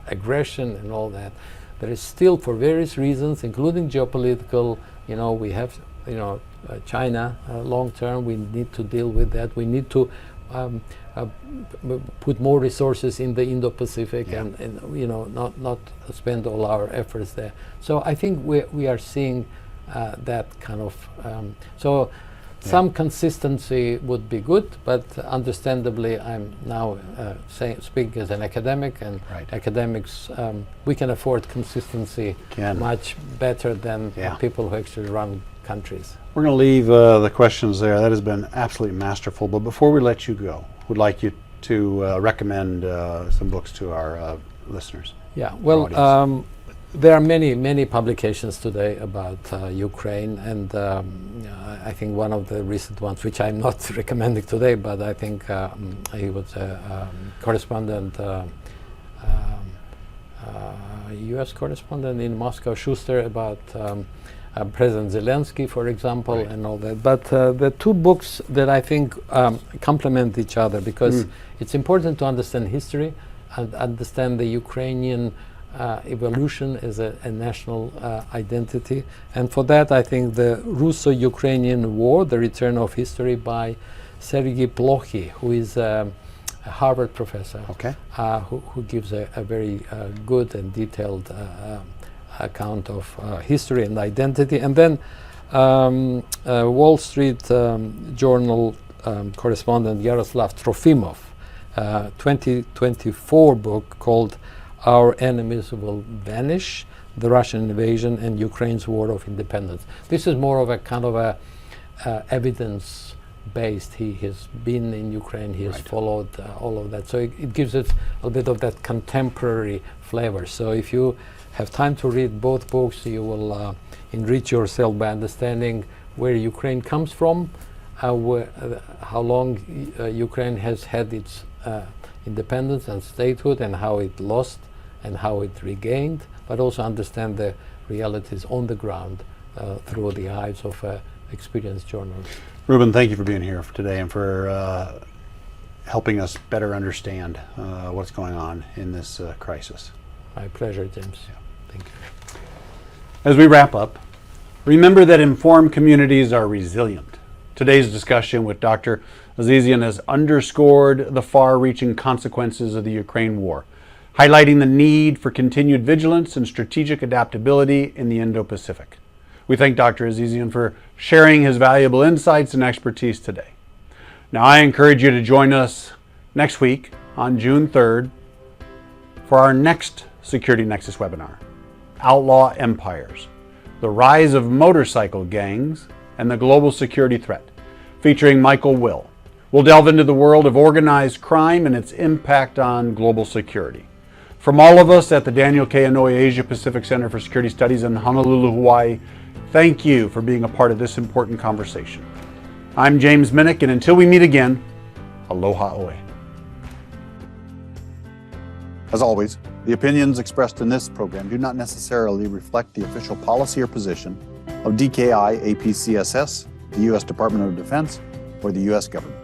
aggression and all that, there is still, for various reasons, including geopolitical, we have, China long term, we need to deal with that. We need to put more resources in the Indo-Pacific and not spend all our efforts there. So I think we are seeing that kind of, some consistency would be good, but understandably I'm now speaking as an academic, and academics, we can afford consistency much better than people who actually run countries. We're going to leave the questions there. That has been absolutely masterful. But before we let you go, we'd like you to recommend some books to our listeners. Yeah, well, there are many publications today about Ukraine, and I think one of the recent ones, which I'm not recommending today, but I think he was a correspondent, U.S. correspondent in Moscow, Schuster, about President Zelensky, for example, and all that. But the two books that I think complement each other, because it's important to understand history and understand the Ukrainian evolution as a national identity. And for that, I think the Russo-Ukrainian War, The Return of History, by Sergei Plokhy, who is a Harvard professor, who gives a very good and detailed account of history and identity. And then Wall Street Journal correspondent Yaroslav Trofimov, 2024 book called Our Enemies Will Vanish, the Russian Invasion and Ukraine's War of Independence. This is more of a kind of a evidence-based. He has been in Ukraine, he has followed all of that. So it gives it a bit of that contemporary flavor. So if you have time to read both books, you will enrich yourself by understanding where Ukraine comes from, how long Ukraine has had its independence and statehood, and how it lost and how it regained, but also understand the realities on the ground through the eyes of experienced journalists. Rouben, thank you for being here today and for helping us better understand what's going on in this crisis. My pleasure, James. Thank you. As we wrap up, remember that informed communities are resilient. Today's discussion with Dr. Azizian has underscored the far-reaching consequences of the Ukraine war, highlighting the need for continued vigilance and strategic adaptability in the Indo-Pacific. We thank Dr. Azizian for sharing his valuable insights and expertise today. Now, I encourage you to join us next week on June 3rd for our next Security Nexus webinar, Outlaw Empires, the Rise of Motorcycle Gangs and the Global Security Threat, featuring Michael Will. We'll delve into the world of organized crime and its impact on global security. From all of us at the Daniel K. Inouye Asia-Pacific Center for Security Studies in Honolulu, Hawaii, thank you for being a part of this important conversation. I'm James Minnich, and until we meet again, aloha oe. As always, the opinions expressed in this program do not necessarily reflect the official policy or position of DKI, APCSS, the U.S. Department of Defense, or the U.S. government.